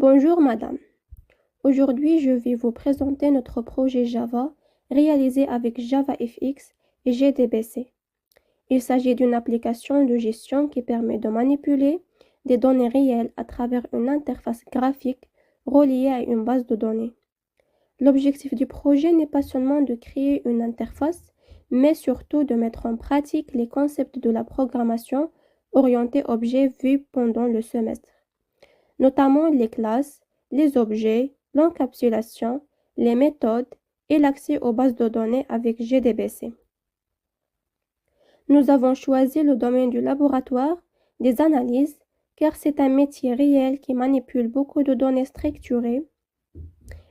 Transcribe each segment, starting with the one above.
Bonjour madame. Aujourd'hui, je vais vous présenter notre projet Java réalisé avec JavaFX et JDBC. Il s'agit d'une application de gestion qui permet de manipuler des données réelles à travers une interface graphique reliée à une base de données. L'objectif du projet n'est pas seulement de créer une interface, mais surtout de mettre en pratique les concepts de la programmation orientée objet vus pendant le semestre, notamment les classes, les objets, l'encapsulation, les méthodes et l'accès aux bases de données avec JDBC. Nous avons choisi le domaine du laboratoire des analyses car c'est un métier réel qui manipule beaucoup de données structurées.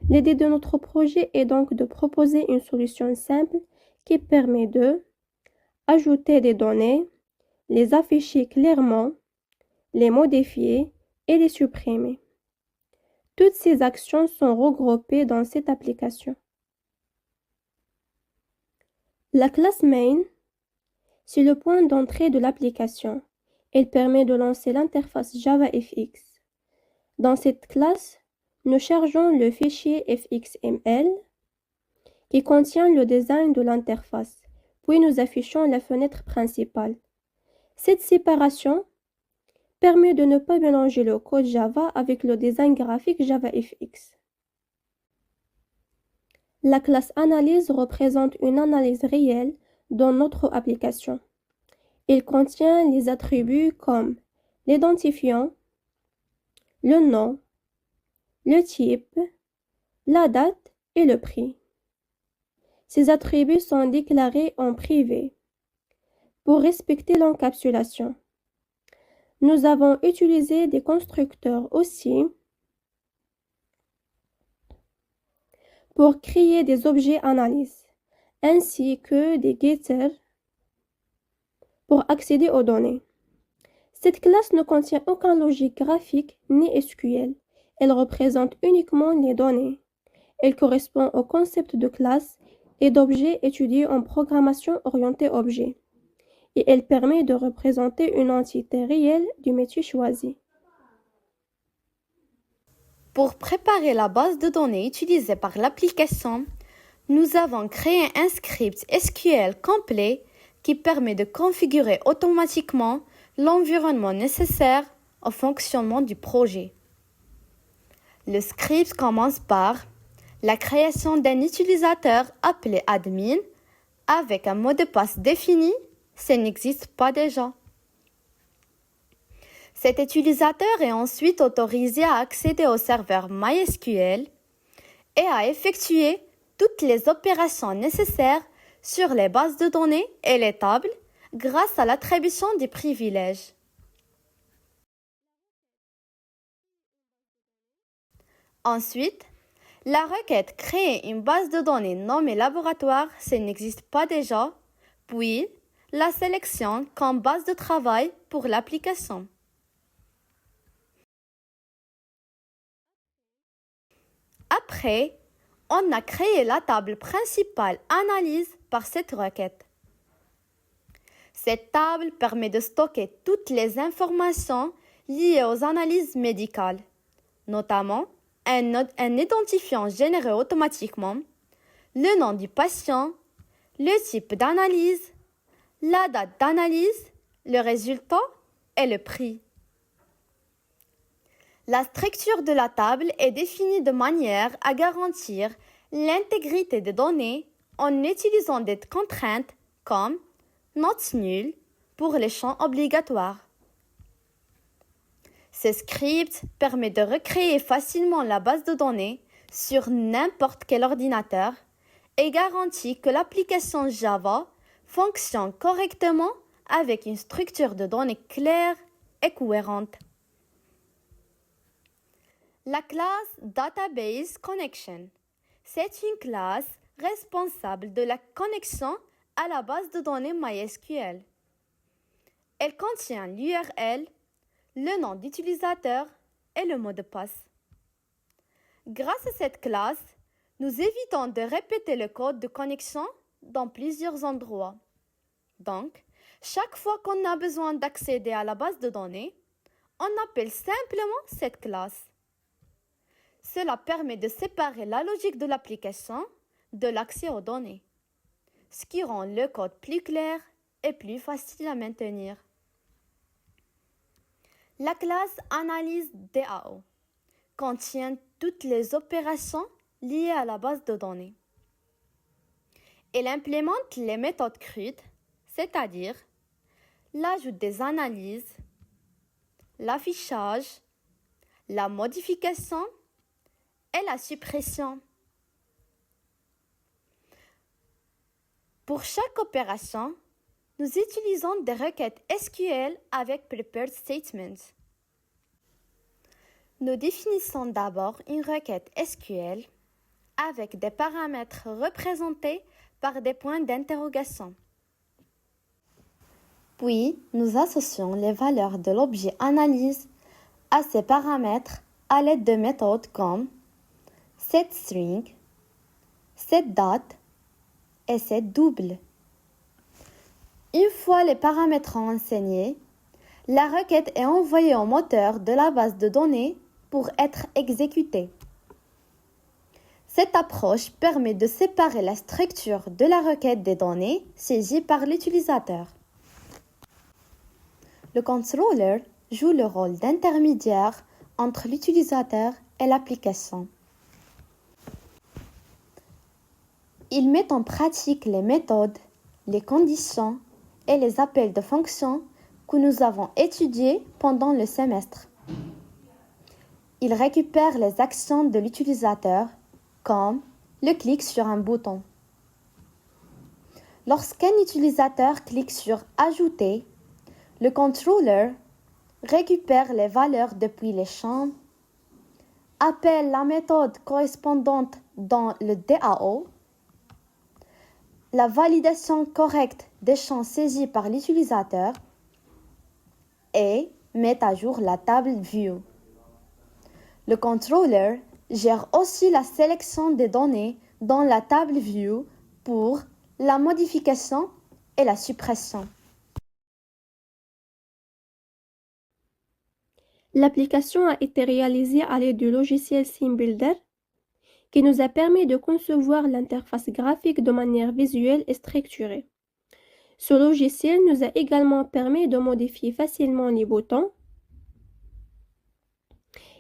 L'idée de notre projet est donc de proposer une solution simple qui permet de ajouter des données, les afficher clairement, les modifier et les supprimer. Toutes ces actions sont regroupées dans cette application. La classe main, c'est le point d'entrée de l'application. Elle permet de lancer l'interface JavaFX. Dans cette classe, nous chargeons le fichier fxml qui contient le design de l'interface, puis nous affichons la fenêtre principale. Cette séparation permet de ne pas mélanger le code Java avec le design graphique JavaFX. La classe analyse représente une analyse réelle dans notre application. Il contient les attributs comme l'identifiant, le nom, le type, la date et le prix. Ces attributs sont déclarés en privé pour respecter l'encapsulation. Nous avons utilisé des constructeurs aussi pour créer des objets analyses, ainsi que des getters pour accéder aux données. Cette classe ne contient aucune logique graphique ni SQL. Elle représente uniquement les données. Elle correspond au concept de classe et d'objet étudié en programmation orientée objet. Et elle permet de représenter une entité réelle du métier choisi. Pour préparer la base de données utilisée par l'application, nous avons créé un script SQL complet qui permet de configurer automatiquement l'environnement nécessaire au fonctionnement du projet. Le script commence par la création d'un utilisateur appelé admin avec un mot de passe défini, ça n'existe pas déjà. Cet utilisateur est ensuite autorisé à accéder au serveur MySQL et à effectuer toutes les opérations nécessaires sur les bases de données et les tables grâce à l'attribution des privilèges. Ensuite, la requête créer une base de données nommée laboratoire, ça n'existe pas déjà, puis la sélection comme base de travail pour l'application. Après, on a créé la table principale analyse par cette requête. Cette table permet de stocker toutes les informations liées aux analyses médicales, notamment un identifiant généré automatiquement, le nom du patient, le type d'analyse, la date d'analyse, le résultat et le prix. La structure de la table est définie de manière à garantir l'intégrité des données en utilisant des contraintes comme notes nulles pour les champs obligatoires. Ce script permet de recréer facilement la base de données sur n'importe quel ordinateur et garantit que l'application Java fonctionne correctement avec une structure de données claire et cohérente. La classe Database Connection, c'est une classe responsable de la connexion à la base de données MySQL. Elle contient l'URL, le nom d'utilisateur et le mot de passe. Grâce à cette classe, nous évitons de répéter le code de connexion dans plusieurs endroits. Donc, chaque fois qu'on a besoin d'accéder à la base de données, on appelle simplement cette classe. Cela permet de séparer la logique de l'application de l'accès aux données, ce qui rend le code plus clair et plus facile à maintenir. La classe Analyse DAO contient toutes les opérations liées à la base de données. Elle implémente les méthodes CRUD, c'est-à-dire l'ajout des analyses, l'affichage, la modification et la suppression. Pour chaque opération, nous utilisons des requêtes SQL avec Prepared Statements. Nous définissons d'abord une requête SQL avec des paramètres représentés par des points d'interrogation. Puis, nous associons les valeurs de l'objet analyse à ces paramètres à l'aide de méthodes comme setString, setDate et setDouble. Une fois les paramètres enseignés, la requête est envoyée au moteur de la base de données pour être exécutée. Cette approche permet de séparer la structure de la requête des données saisies par l'utilisateur. Le controller joue le rôle d'intermédiaire entre l'utilisateur et l'application. Il met en pratique les méthodes, les conditions et les appels de fonctions que nous avons étudiés pendant le semestre. Il récupère les actions de l'utilisateur comme le clic sur un bouton. Lorsqu'un utilisateur clique sur « Ajouter », le controller récupère les valeurs depuis les champs, appelle la méthode correspondante dans le DAO, la validation correcte des champs saisis par l'utilisateur et met à jour la table View. Le controller gère aussi la sélection des données dans la table View pour la modification et la suppression. L'application a été réalisée à l'aide du logiciel SceneBuilder qui nous a permis de concevoir l'interface graphique de manière visuelle et structurée. Ce logiciel nous a également permis de modifier facilement les boutons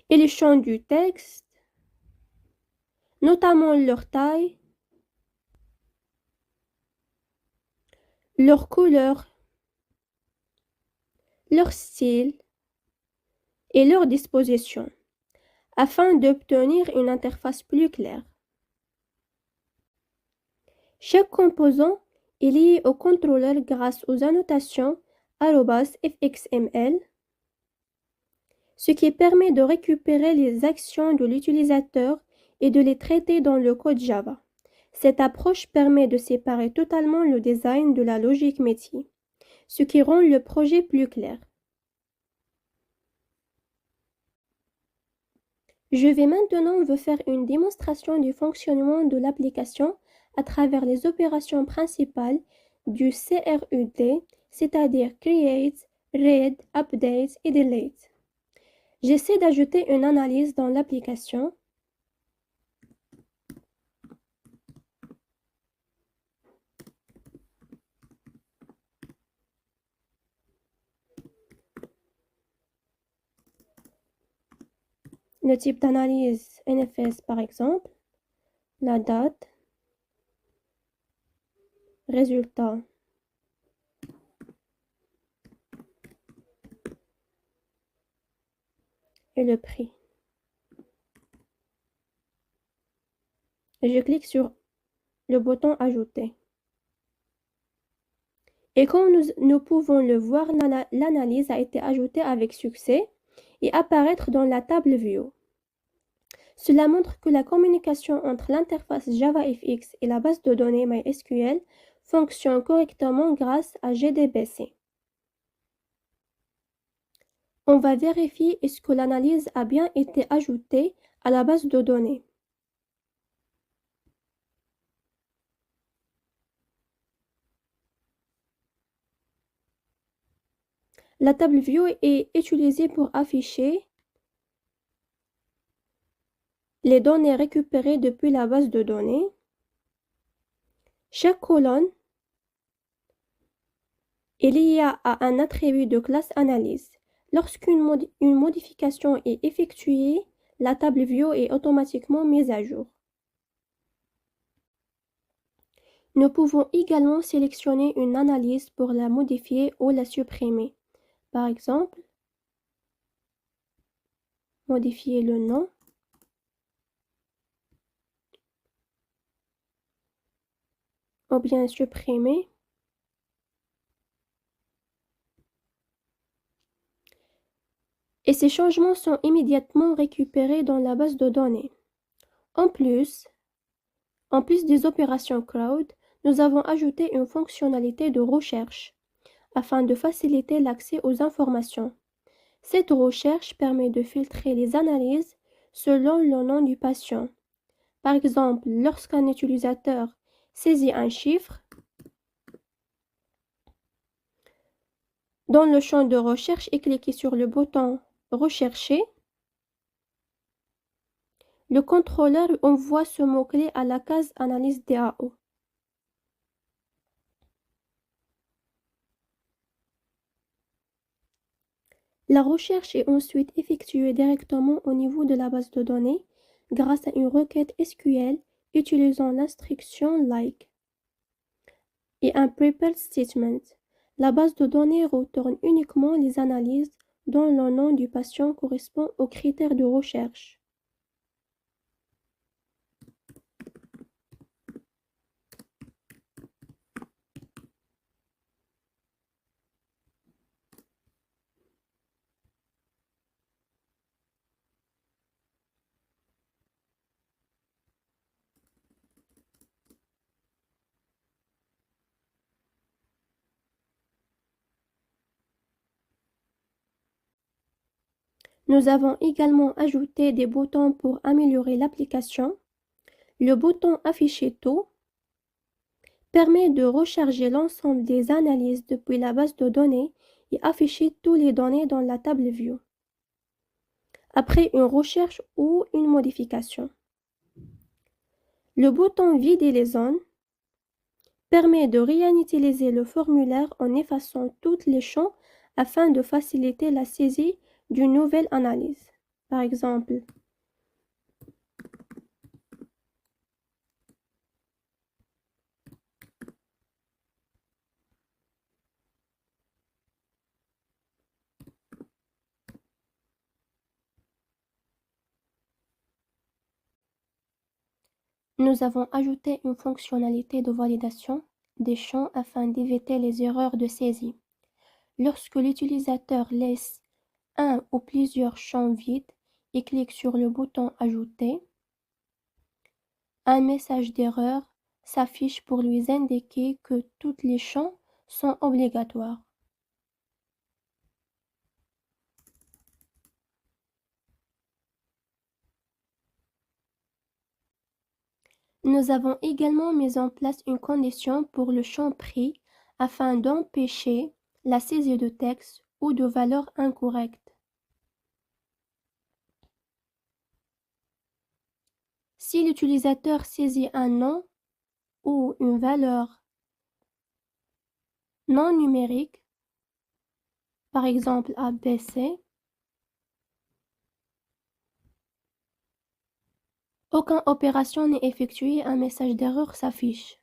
et les champs du texte, notamment leur taille, leur couleur, leur style et leur disposition, afin d'obtenir une interface plus claire. Chaque composant est lié au contrôleur grâce aux annotations @fxml, ce qui permet de récupérer les actions de l'utilisateur et de les traiter dans le code Java. Cette approche permet de séparer totalement le design de la logique métier, ce qui rend le projet plus clair. Je vais maintenant vous faire une démonstration du fonctionnement de l'application à travers les opérations principales du CRUD, c'est-à-dire Create, Read, Update et Delete. J'essaie d'ajouter une analyse dans l'application. Le type d'analyse NFS par exemple, la date, résultat, et le prix. Et je clique sur le bouton Ajouter. Et comme nous pouvons le voir, l'analyse a été ajoutée avec succès et apparaître dans la table View. Cela montre que la communication entre l'interface JavaFX et la base de données MySQL fonctionne correctement grâce à JDBC. On va vérifier est-ce que l'analyse a bien été ajoutée à la base de données. La table View est utilisée pour afficher les données récupérées depuis la base de données. Chaque colonne est liée à un attribut de classe analyse. Lorsqu'une une modification est effectuée, la table view est automatiquement mise à jour. Nous pouvons également sélectionner une analyse pour la modifier ou la supprimer. Par exemple, modifier le nom. Ou bien supprimer. Et ces changements sont immédiatement récupérés dans la base de données. En plus des opérations crowd, nous avons ajouté une fonctionnalité de recherche afin de faciliter l'accès aux informations. Cette recherche permet de filtrer les analyses selon le nom du patient. Par exemple, lorsqu'un utilisateur saisit un chiffre, dans le champ de recherche et cliquez sur le bouton « Rechercher », le contrôleur envoie ce mot-clé à la case « Analyse DAO ». La recherche est ensuite effectuée directement au niveau de la base de données grâce à une requête SQL utilisant l'instruction like et un prepared statement. La base de données retourne uniquement les analyses dont le nom du patient correspond aux critères de recherche. Nous avons également ajouté des boutons pour améliorer l'application. Le bouton Afficher tout permet de recharger l'ensemble des analyses depuis la base de données et afficher toutes les données dans la table View après une recherche ou une modification. Le bouton Vider les zones permet de réinitialiser le formulaire en effaçant tous les champs afin de faciliter la saisie d'une nouvelle analyse. Par exemple, nous avons ajouté une fonctionnalité de validation des champs afin d'éviter les erreurs de saisie. Lorsque l'utilisateur laisse un ou plusieurs champs vides et clique sur le bouton Ajouter, un message d'erreur s'affiche pour lui indiquer que tous les champs sont obligatoires. Nous avons également mis en place une condition pour le champ prix afin d'empêcher la saisie de texte ou de valeurs incorrectes. Si l'utilisateur saisit un nom ou une valeur non numérique, par exemple ABC, aucune opération n'est effectuée, un message d'erreur s'affiche.